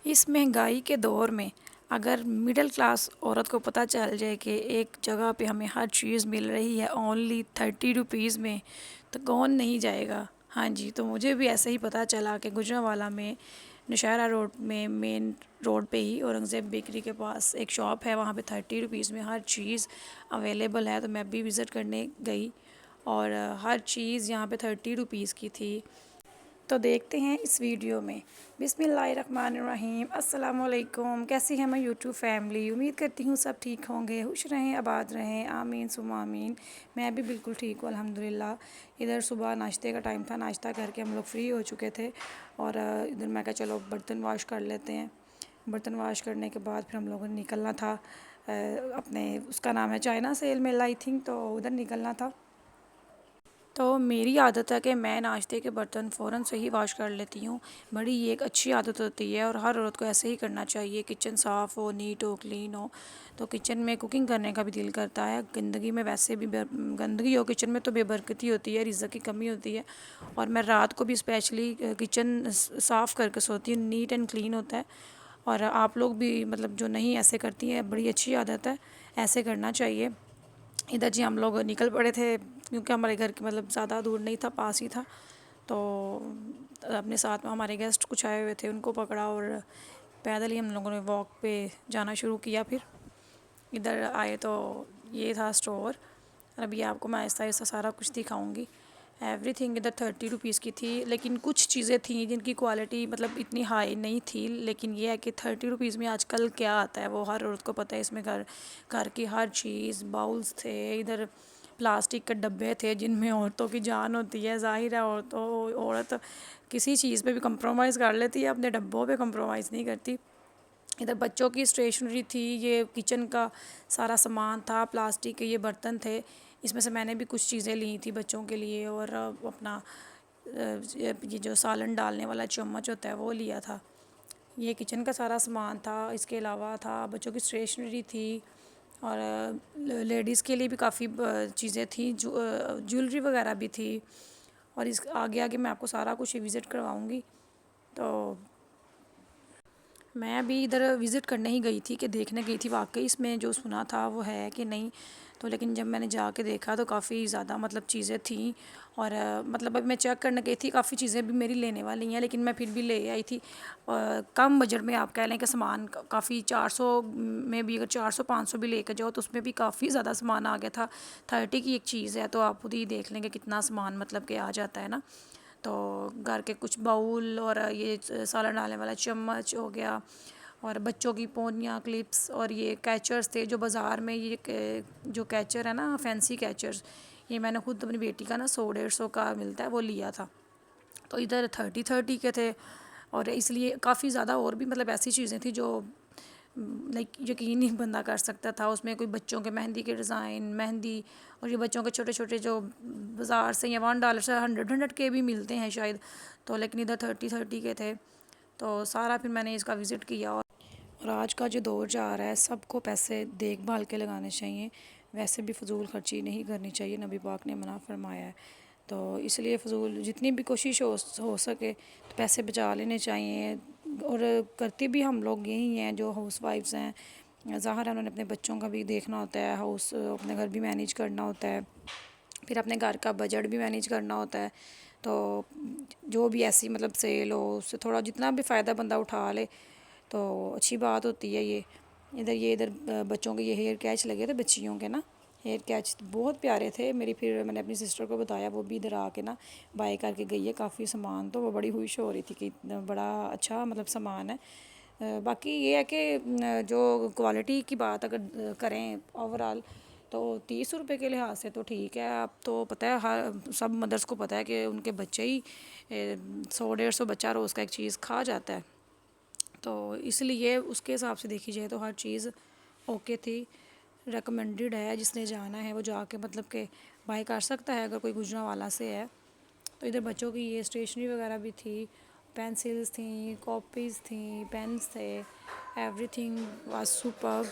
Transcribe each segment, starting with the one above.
इस महंगाई के दौर में अगर मिडिल क्लास औरत को पता चल जाए कि एक जगह पे हमें हर चीज़ मिल रही है ओनली 30 रुपीज़ में, तो कौन नहीं जाएगा। हाँ जी, तो मुझे भी ऐसे ही पता चला कि गुजरांवाला में नौशहरा रोड में मेन रोड पे ही औरंगज़ेब बेकरी के पास एक शॉप है, वहाँ पे 30 रुपीज़ में हर चीज़ अवेलेबल है। तो मैं भी विज़िट करने गई और हर चीज़ यहाँ पे 30 रुपीज़ की थी। तो देखते हैं इस वीडियो में। बिस्मिल्लाहिर्रहमानिर्रहीम, अस्सलाम वालेकुम। कैसी है मैं यूट्यूब फैमिली? उम्मीद करती हूँ सब ठीक होंगे, खुश रहें, आबाद रहें, आमीन सुम्मा आमीन। मैं भी बिल्कुल ठीक हूँ अल्हम्दुलिल्लाह। इधर सुबह नाश्ते का टाइम था, नाश्ता करके हम लोग फ्री हो चुके थे और इधर मैं कहा चलो बर्तन वॉश कर लेते हैं। बर्तन वॉश करने के बाद फिर हम लोगों ने निकलना था अपने, उसका नाम है चाइना सेल मेल आई थिंक, तो उधर निकलना था। तो मेरी आदत है कि मैं नाश्ते के बर्तन फ़ौरन से ही वॉश कर लेती हूँ। बड़ी ये एक अच्छी आदत होती है और हर औरत को ऐसे ही करना चाहिए। किचन साफ़ हो, नीट हो, क्लीन हो, तो किचन में कुकिंग करने का भी दिल करता है। गंदगी में वैसे भी गंदगी हो किचन में तो बेबरकती होती है, रिज़्क़ की कमी होती है। और मैं रात को भी स्पेशली किचन साफ़ करके सोती हूँ, नीट एंड क्लीन होता है। और आप लोग भी मतलब जो नहीं ऐसे करती हैं, बड़ी अच्छी आदत है, ऐसे करना चाहिए। इधर जी हम लोग निकल पड़े थे क्योंकि हमारे घर के मतलब ज़्यादा दूर नहीं था, पास ही था। तो अपने साथ में हमारे गेस्ट कुछ आए हुए थे, उनको पकड़ा और पैदल ही हम लोगों ने वॉक पे जाना शुरू किया। फिर इधर आए तो ये था स्टोर। अभी आपको मैं आहिस्ता आहिस्ता सारा कुछ दिखाऊंगी। एवरीथिंग इधर 30 रुपीज़ की थी, लेकिन कुछ चीज़ें थी जिनकी क्वालिटी मतलब इतनी हाई नहीं थी। लेकिन ये है कि 30 रुपीज़ में आजकल क्या आता है वो हर औरत को पता है। इसमें घर घर की हर चीज़, बाउल्स थे, इधर प्लास्टिक के डब्बे थे जिनमें औरतों की जान होती है। ज़ाहिर है औरत किसी चीज़ पे भी कंप्रोमाइज़ कर लेती है, अपने डब्बों पे कंप्रोमाइज़ नहीं करती। इधर बच्चों की स्टेशनरी थी, ये किचन का सारा सामान था, प्लास्टिक के ये बर्तन थे। इसमें से मैंने भी कुछ चीज़ें ली थी बच्चों के लिए और अपना ये जो सालन डालने वाला चम्मच होता है वो लिया था। ये किचन का सारा सामान था। इसके अलावा था बच्चों की स्टेशनरी थी और लेडीज़ के लिए भी काफ़ी चीज़ें थी, ज्वेलरी वगैरह भी थी। और इस आगे आगे मैं आपको सारा कुछ विज़िट करवाऊँगी। तो मैं अभी इधर विज़िट करने ही गई थी कि देखने गई थी वाकई इसमें जो सुना था वो है कि नहीं। तो लेकिन जब मैंने जाके देखा तो काफ़ी ज़्यादा मतलब चीज़ें थी और मतलब अब मैं चेक करने गई थी, काफ़ी चीज़ें भी मेरी लेने वाली हैं लेकिन मैं फिर भी ले आई थी। कम बजट में आप कह लें कि सामान काफ़ी 400 में भी, अगर 400-500 भी लेकर जाओ तो उसमें भी काफ़ी ज़्यादा सामान आ गया था। 30 की एक चीज़ है तो आप खुद ही देख लेंगे कितना सामान मतलब कि आ जाता है ना। तो घर के कुछ बाउल और ये सालन डालने वाला चम्मच हो गया और बच्चों की पोनियाँ, क्लिप्स और ये कैचर्स थे जो बाज़ार में ये जो कैचर है ना, फैंसी कैचर्स, ये मैंने खुद अपनी बेटी का ना 100-150 का मिलता है वो लिया था। तो इधर 30-30 के थे और इसलिए काफ़ी ज़्यादा और भी मतलब ऐसी चीज़ें थी जो लाइक यकीन नहीं बंदा कर सकता था। उसमें कोई बच्चों के मेहंदी के डिज़ाइन, मेहंदी और ये बच्चों के छोटे छोटे जो बाज़ार से या $1 से 100 के भी मिलते हैं शायद। तो लेकिन इधर 30-30 के थे। तो सारा फिर मैंने इसका विज़िट किया। और आज का जो दौर जा रहा है सबको पैसे देखभाल के लगाने चाहिए, वैसे भी फ़जूल खर्ची नहीं करनी चाहिए, नबी पाक ने मना फरमाया है। तो इसलिए फ़जूल जितनी भी कोशिश हो सके तो पैसे बचा लेने चाहिए। और करती भी हम लोग यही हैं जो हाउस वाइफ्स हैं। ज़ाहिर है उन्होंने अपने बच्चों का भी देखना होता है, हाउस अपने घर भी मैनेज करना होता है, फिर अपने घर का बजट भी मैनेज करना होता है। तो जो भी ऐसी मतलब सेल हो उससे थोड़ा जितना भी फ़ायदा बंदा उठा ले तो अच्छी बात होती है। इधर बच्चों के ये हेयर कैच लगे थे बच्चियों के ना, हेयर कैच बहुत प्यारे थे मेरी। फिर मैंने अपनी सिस्टर को बताया, वो भी इधर आके ना बाय करके गई है काफ़ी सामान। तो वो बड़ी खुश हो रही थी कि इतना बड़ा अच्छा मतलब सामान है। बाकी ये है कि जो क्वालिटी की बात अगर करें ओवरऑल तो 30 रुपए के लिहाज से तो ठीक है। अब तो पता है हर सब मदर्स को पता है कि उनके बच्चे ही 100-150 बच्चा रोज़ का एक चीज़ खा जाता है। तो इसलिए उसके हिसाब से देखी जाए तो हर चीज़ ओके थी। रेकमेंडेड है, जिसने जाना है वो जाके मतलब कि बाय कर सकता है अगर कोई गुजरांवाला से है। तो इधर बच्चों की ये स्टेशनरी वगैरह भी थी, पेंसिल्स थी, कॉपीज़ थी, पेन्स थे, एवरीथिंग वाज सुपर्ब।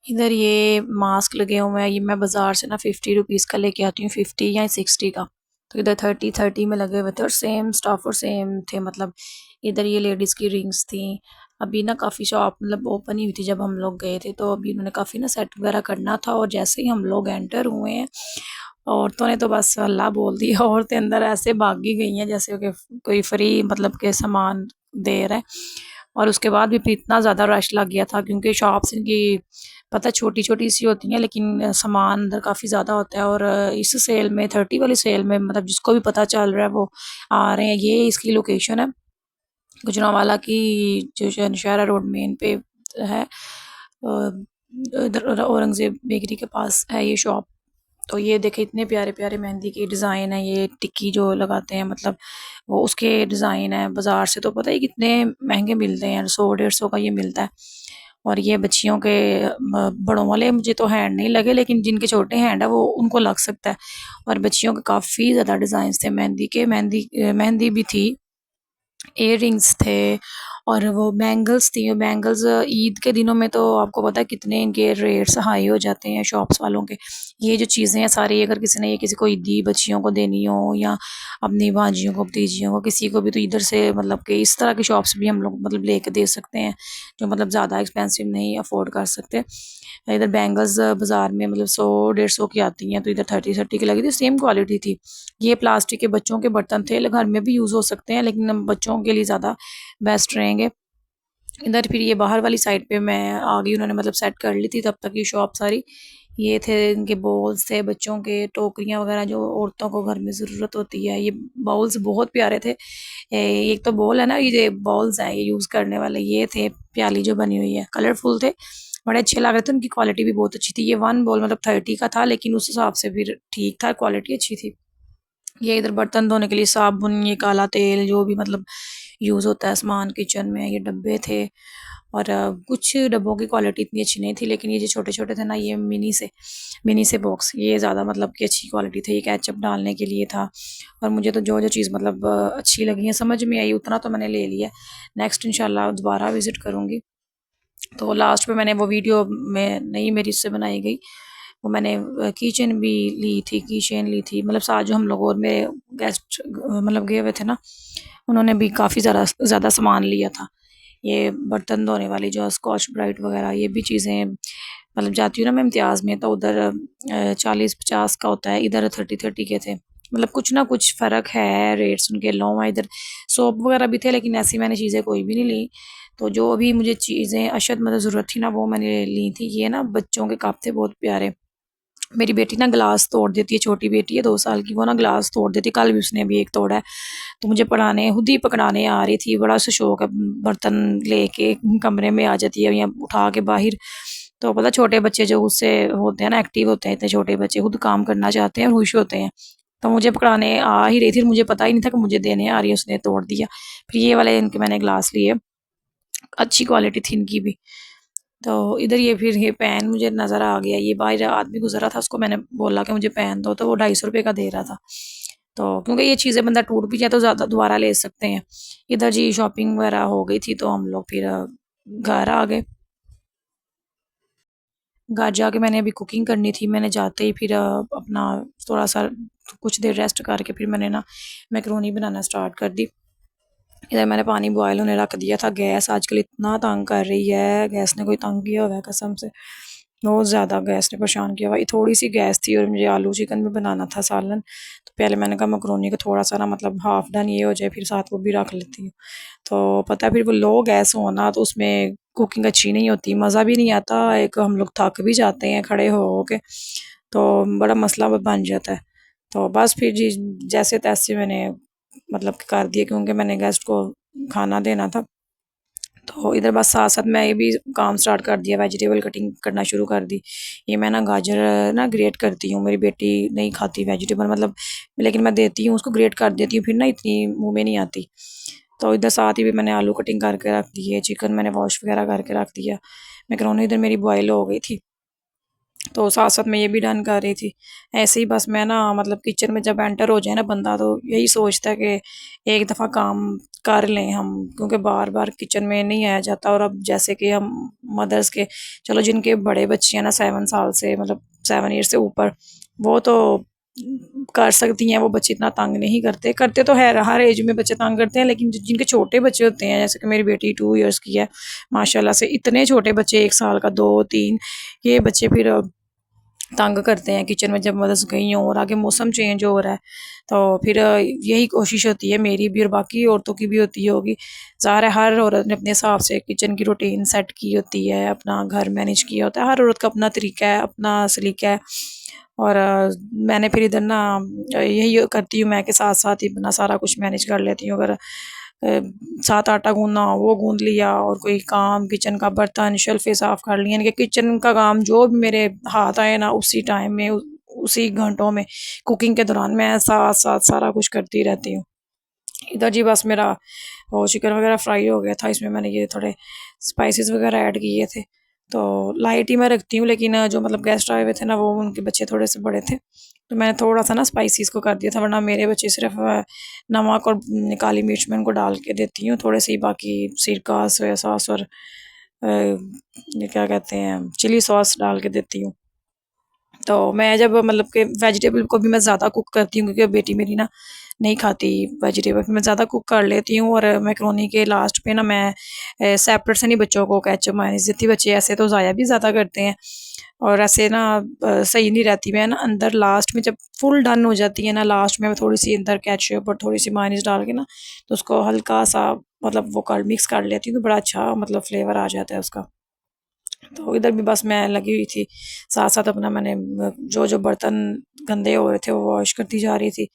इधर ये मास्क लगे हुए हैं, ये मैं बाज़ार से ना 50 रुपीज़ का लेके आती हूँ, 50 या 60 का। तो इधर 30 में लगे हुए थे और सेम स्टाफ और सेम थे। मतलब इधर ये लेडीज़ की रिंग्स थी। अभी ना काफ़ी शॉप मतलब ओपन ही हुई थी जब हम लोग गए थे, तो अभी उन्होंने काफ़ी ना सेट वगैरह करना था। और जैसे ही हम लोग एंटर हुए हैं, औरतों ने तो बस अल्लाह बोल दिया। औरतें अंदर ऐसे भागी गई हैं जैसे कि कोई फ्री मतलब के सामान दे रहा है। और उसके बाद भी फिर इतना ज़्यादा रश लग गया था, क्योंकि शॉप्स इनकी पता छोटी छोटी सी होती हैं, लेकिन सामान अंदर काफ़ी ज़्यादा होता है। और इस सेल में 30 वाली सेल में मतलब जिसको भी पता चल रहा है वो आ रहे हैं। ये इसकी लोकेशन है गुजरांवाला की, जो शहरा रोड मेन पे है। इधर औरंगज़ेब बेकरी के पास है ये शॉप। तो ये देखे इतने प्यारे प्यारे मेहंदी के डिज़ाइन है। ये टिक्की जो लगाते हैं मतलब वो उसके डिज़ाइन है। बाज़ार से तो पता ही कितने महंगे मिलते हैं, 100 150 का ये मिलता है। और ये बच्चियों के बड़ों वाले मुझे तो हैंड नहीं लगे, लेकिन जिनके छोटे हैंड है वो उनको लग सकता है। और बच्चियों के काफ़ी ज़्यादा डिज़ाइन थे मेहंदी के। मेहंदी भी थी, इयररिंग्स थे, और वो बैंगल्स थी। बैंगल्स ईद के दिनों में तो आपको पता है कितने इनके रेट्स हाई हो जाते हैं शॉप्स वालों के। ये जो चीज़ें हैं सारी, अगर किसी ने ये किसी को ईदी बच्चियों को देनी हो या अपनी भांजियों को भतीजियों को किसी को भी, तो इधर से मतलब कि इस तरह की शॉप्स भी हम लोग मतलब लेके दे सकते हैं, जो मतलब ज़्यादा एक्सपेंसिव नहीं अफोर्ड कर सकते। इधर बैंगल्स बाज़ार में मतलब 100 150 की आती हैं, तो इधर 30 की लगी थी, सेम क्वालिटी थी। ये प्लास्टिक के बच्चों के बर्तन थे, घर में भी यूज़ हो सकते हैं, लेकिन हम बच्चों के लिए ज़्यादा बेस्ट रहेंगे। इधर फिर ये बाहर वाली साइड पे मैं आ गई, उन्होंने मतलब सेट कर ली थी तब तक ये शॉप सारी। ये थे इनके बॉल्स थे बच्चों के, टोकरियाँ वगैरह जो औरतों को घर में ज़रूरत होती है। ये बाउल्स बहुत प्यारे थे। एक तो बॉल है ना, ये बॉल्स हैं ये यूज़ करने वाले, ये थे प्याली जो बनी हुई है, कलरफुल थे, बड़े अच्छे लग रहे थे। उनकी क्वालिटी भी बहुत अच्छी थी। ये वन बॉल मतलब 30 का था, लेकिन उस हिसाब से फिर ठीक था, क्वालिटी अच्छी थी। ये इधर बर्तन धोने के लिए साबुन, ये काला तेल जो भी मतलब यूज़ होता है सामान किचन में, ये डब्बे थे। और कुछ डब्बों की क्वालिटी इतनी अच्छी नहीं थी, लेकिन ये जो छोटे छोटे थे ना, ये मिनी से बॉक्स, ये ज़्यादा मतलब कि अच्छी क्वालिटी थे। ये केचप डालने के लिए था। और मुझे तो जो जो चीज़ मतलब अच्छी लगी है, समझ में आई, उतना तो मैंने ले लिया। नेक्स्ट इंशाल्लाह दोबारा विज़िट करूँगी। तो लास्ट में मैंने वो वीडियो में नहीं मेरी इससे बनाई गई, वो मैंने किचन भी ली थी, कीचेन ली थी। मतलब साथ जो हम लोग और मेरे गेस्ट मतलब गए हुए थे ना, उन्होंने भी काफ़ी ज़्यादा ज़्यादा सामान लिया था। ये बर्तन धोने वाली जो स्कॉच ब्राइट वगैरह ये भी चीज़ें, मतलब जाती हूँ ना मैं इम्तियाज़ में, तो उधर 40 50 का होता है, इधर 30 के थे। मतलब कुछ ना कुछ फ़र्क है, रेट्स उनके लो हैं। इधर सोप वगैरह भी थे, लेकिन ऐसी मैंने चीज़ें कोई भी नहीं ली। तो जो अभी मुझे चीज़ें अशद मतलब ज़रूरत थी ना, वो मैंने ली थी। ये ना बच्चों के कप थे बहुत प्यारे। मेरी बेटी ना ग्लास तोड़ देती है, छोटी बेटी है 2 साल की, वो ना ग्लास तोड़ देती है। कल भी उसने अभी एक तोड़ा है। तो मुझे पढ़ाने खुद ही पकड़ाने आ रही थी, बड़ा सा शौक है, बर्तन लेके कमरे में आ जाती है या उठा के बाहर। तो पता छोटे बच्चे जो उससे होते हैं ना, एक्टिव होते हैं, इतने छोटे बच्चे खुद काम करना चाहते हैं और खुश होते हैं। तो मुझे पकड़ाने आ ही रही थी, मुझे पता ही नहीं था कि मुझे देने आ रही है, उसने तोड़ दिया। फिर ये वाले इनके मैंने ग्लास लिए, अच्छी क्वालिटी थी इनकी भी। तो इधर ये फिर ये पेन मुझे नज़र आ गया, ये बाहर आदमी गुजरा था, उसको मैंने बोला कि मुझे पेन दो, तो वो 250 रुपये का दे रहा था। तो क्योंकि ये चीज़ें बंदा टूट भी जाए तो ज़्यादा दोबारा ले सकते हैं। इधर जी शॉपिंग वगैरह हो गई थी, तो हम लोग फिर घर आ गए। घर जाके मैंने अभी कुकिंग करनी थी, मैंने जाते ही फिर अपना थोड़ा सा कुछ देर रेस्ट करके फिर मैंने ना मैकरोनी बनाना स्टार्ट कर दी। इधर मैंने पानी बॉयल होने रख दिया था। गैस आजकल इतना तंग कर रही है, गैस ने कोई तंग किया हुआ है कसम से, बहुत ज़्यादा गैस ने परेशान किया हुआ। ये थोड़ी सी गैस थी और मुझे आलू चिकन भी बनाना था, सालन। तो पहले मैंने कहा मैकरोनी का थोड़ा सा ना मतलब हाफ डन ये हो जाए, फिर साथ वो भी रख लेती हूँ। तो पता है फिर वो लो गैस होना तो उसमें कुकिंग अच्छी नहीं होती, मज़ा भी नहीं आता। एक हम लोग थक भी जाते हैं खड़े हो के, तो बड़ा मसला बन जाता है। तो बस फिर जी जैसे तैसे मैंने मतलब कर दिया, क्योंकि मैंने गेस्ट को खाना देना था। तो इधर बस साथ साथ मैं ये भी काम स्टार्ट कर दिया, वेजिटेबल कटिंग करना शुरू कर दी। ये मैं ना गाजर ना ग्रेट करती हूँ, मेरी बेटी नहीं खाती वेजिटेबल मतलब, लेकिन मैं देती हूँ उसको, ग्रेट कर देती हूँ, फिर ना इतनी मुंह में नहीं आती। तो इधर साथ ही भी मैंने आलू कटिंग करके रख दी है, चिकन मैंने वॉश वगैरह करके रख दिया। मैकरोनी इधर मेरी बॉयल हो गई थी, तो साथ साथ मैं ये भी डन कर रही थी। ऐसे ही बस मैं ना मतलब किचन में जब एंटर हो जाए ना बंदा, तो यही सोचता है कि एक दफ़ा काम कर लें हम, क्योंकि बार बार किचन में नहीं आया जाता। और अब जैसे कि हम मदर्स के, चलो जिनके बड़े बच्चे हैं ना 7 साल से मतलब 7 ईयर से ऊपर, वो तो कर सकती हैं वो बच्चे इतना तंग नहीं करते। करते तो है, हर एज में बच्चे तंग करते हैं, लेकिन जिनके छोटे बच्चे होते हैं, जैसे कि मेरी बेटी 2 इयर्स की है माशाल्लाह से, इतने छोटे बच्चे 1 साल का, 2-3, ये बच्चे फिर तंग करते हैं किचन में जब मदर्स गई हों और आगे मौसम चेंज हो रहा है। तो फिर यही कोशिश होती है मेरी भी और बाकी औरतों की भी होती होगी। ज़ाहिर है हर औरत ने अपने हिसाब से किचन की रूटीन सेट की होती है, अपना घर मैनेज किया होता है। हर औरत का अपना तरीका है, अपना सलीका है। और मैंने फिर इधर ना यही करती हूँ मैं कि साथ-साथ ही अपना सारा कुछ मैनेज कर लेती हूँ। अगर साथ आटा गूँदना हो वो गूँद लिया, और कोई काम किचन का, बर्तन शेल्फ़ें साफ़ कर ली, यानी कि किचन का काम जो भी मेरे हाथ आए ना उसी टाइम में उसी घंटों में कुकिंग के दौरान मैं साथ-साथ सारा कुछ करती रहती हूँ। इधर जी बस मेरा वो चिकन वगैरह फ्राई हो गया था, इसमें मैंने ये थोड़े स्पाइसेस वगैरह ऐड किए थे। तो लाइट ही मैं रखती हूँ, लेकिन जो मतलब गेस्ट आए हुए थे ना, वो उनके बच्चे थोड़े से बड़े थे, तो मैंने थोड़ा-सा ना स्पाइसी इसको कर दिया था, वरना मेरे बच्चे सिर्फ़ नमक और काली मिर्च मैं उनको डाल के देती हूँ, थोड़े से ही बाकी सिरका, सोया सॉस और ये क्या कहते हैं चिली सॉस डाल के देती हूँ। तो मैं जब मतलब कि वेजिटेबल को भी मैं ज़्यादा कुक करती हूँ, क्योंकि बेटी मेरी ना नहीं खाती वेजिटेबल, मैं ज़्यादा कुक कर लेती हूँ, और मैकरोनी के लास्ट पे ना मैं सेपरेट से नहीं बच्चों को केचप मेयोनीज़ देती। बच्चे ऐसे तो ज़ाया भी ज़्यादा करते हैं, और ऐसे ना सही नहीं रहती। मैं ना अंदर लास्ट में जब फुल डन हो जाती है ना, लास्ट में मैं थोड़ी-सी अंदर केचप और थोड़ी-सी मेयोनीज़ डाल के ना, तो उसको हल्का-सा मतलब वो कर मिक्स कर लेती हूँ, तो बड़ा अच्छा मतलब फ्लेवर आ जाता है उसका। तो इधर भी बस मैं लगी हुई थी, साथ-साथ अपना मैंने जो-जो बर्तन गंदे हो रहे थे वो वॉश करती जा रही थी।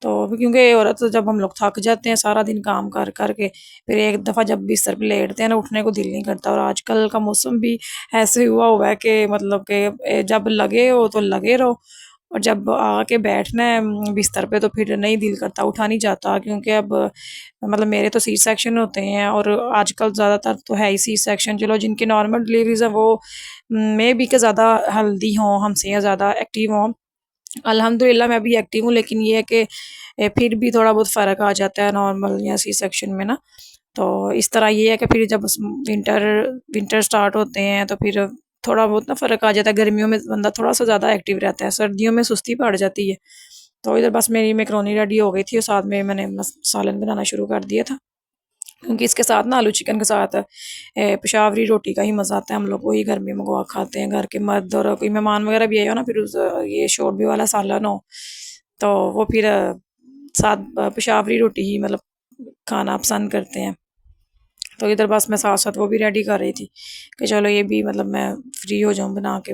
तो क्योंकि औरत जब हम लोग थक जाते हैं सारा दिन काम कर के, फिर एक दफ़ा जब बिस्तर पे लेटते हैं ना, उठने को दिल नहीं करता। और आजकल का मौसम भी ऐसे हुआ है कि मतलब कि जब लगे हो तो लगे रहो, और जब आके बैठना है बिस्तर पे, तो फिर नहीं दिल करता, उठा नहीं जाता, क्योंकि अब मतलब मेरे तो सी सेक्शन होते हैं, और आजकल ज़्यादातर तो है ही सी सेक्शन। चलो जिनकी नॉर्मल डिलीवरीज़ है वो मे बी के ज़्यादा हेल्दी हों हमसे या ज़्यादा एक्टिव हों। अल्हम्दुलिल्लाह मैं भी एक्टिव हूँ, लेकिन ये है कि फिर भी थोड़ा बहुत फ़र्क आ जाता है नॉर्मल या सी सेक्शन में ना। तो इस तरह ये है कि फिर जब विंटर विंटर स्टार्ट होते हैं, तो फिर थोड़ा बहुत ना फ़र्क आ जाता है। गर्मियों में बंदा थोड़ा-सा ज़्यादा एक्टिव रहता है, सर्दियों में सुस्ती पड़ जाती है। तो इधर बस मेरी मैकरोनी रेडी हो गई थी, और साथ में मैंने सालन बनाना शुरू कर दिया था, क्योंकि इसके साथ ना आलू चिकन के साथ पेशावरी रोटी का ही मज़ा आता है। हम लोग वही घर में मंगवा खाते हैं, घर के मर्द, और कोई मेहमान वगैरह भी आए हो ना, फिर ये शोरबे वाला सालन हो, तो वो फिर साथ पेशावरी रोटी ही मतलब खाना पसंद करते हैं। तो इधर बस मैं साथ-साथ वो भी रेडी कर रही थी कि चलो ये भी मतलब मैं फ्री हो जाऊँ बना के।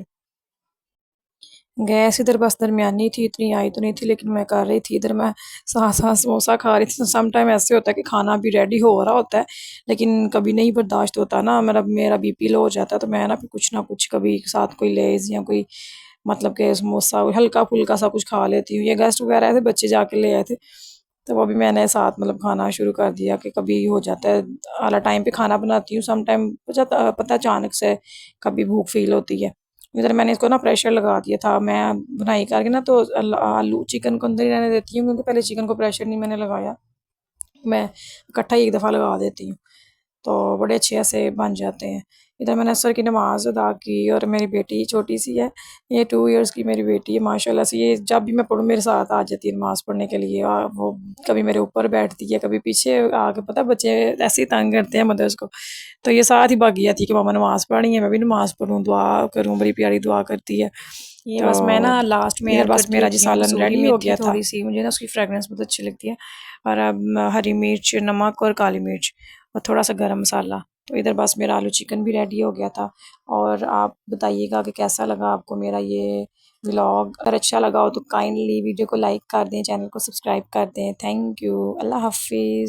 गैस इधर बस दरमियानी थी, इतनी हाई तो नहीं थी, लेकिन मैं कर रही थी। इधर मैं साथ-साथ समोसा खा रही थी। तो सम टाइम ऐसे होता है कि खाना भी रेडी हो रहा होता है, लेकिन कभी नहीं बर्दाश्त होता ना, मेरा बीपी लो हो जाता है, तो मैं ना कुछ कभी साथ कोई लेज़ या कोई मतलब कि समोसा हल्का-फुल्का सा कुछ खा लेती हूँ। ये गेस्ट वगैरह आए थे, बच्चे जाके ले आए थे, तो वो भी मैंने साथ मतलब खाना शुरू कर दिया कि कभी हो जाता है, आला टाइम पे खाना बनाती हूँ, सम टाइम पता है अचानक से कभी भूख फ़ील होती है। इधर मैंने इसको ना प्रेशर लगा दिया था, मैं बुनाई करके ना, तो आलू चिकन को अंदर ही रहने देती हूँ, क्योंकि पहले चिकन को प्रेशर नहीं मैंने लगाया, मैं इकट्ठा ही एक दफ़ा लगा देती हूँ। तो बड़े अच्छे ऐसे बन जाते हैं। इधर मैंने असर की नमाज़ अदा की, और मेरी बेटी छोटी-सी है, ये 2 इयर्स की मेरी बेटी है माशाल्लाह से। ये जब भी मैं पढ़ूँ मेरे साथ आ जाती है नमाज़ पढ़ने के लिए। वो कभी मेरे ऊपर बैठती है, कभी पीछे आके, पता है बच्चे ऐसे ही तंग करते हैं मदर्स को। तो ये साथ ही भागी आती है कि मम्मा नमाज़ पढ़नी है, मैं भी नमाज़ पढ़ूँ, दुआ करूँ, बड़ी प्यारी दुआ करती है। ये बस मैं तो ना लास्ट में इधर ऐड बस करती मेरा जी होती हूँ सालन कसूरी रेडी हो मेथी गया था। थोड़ी-सी, मुझे ना उसकी फ्रेगनेंस बहुत अच्छी लगती है, और अब हरी मिर्च, नमक और काली मिर्च, और थोड़ा-सा गरम मसाला। तो इधर बस मेरा आलू चिकन भी रेडी हो गया था। और आप बताइएगा कि कैसा लगा आपको मेरा ये व्लॉग। अगर अच्छा लगा हो तो काइंडली वीडियो को लाइक कर दें, चैनल को सब्सक्राइब कर दें। Thank you. अल्लाह हाफ़िज़।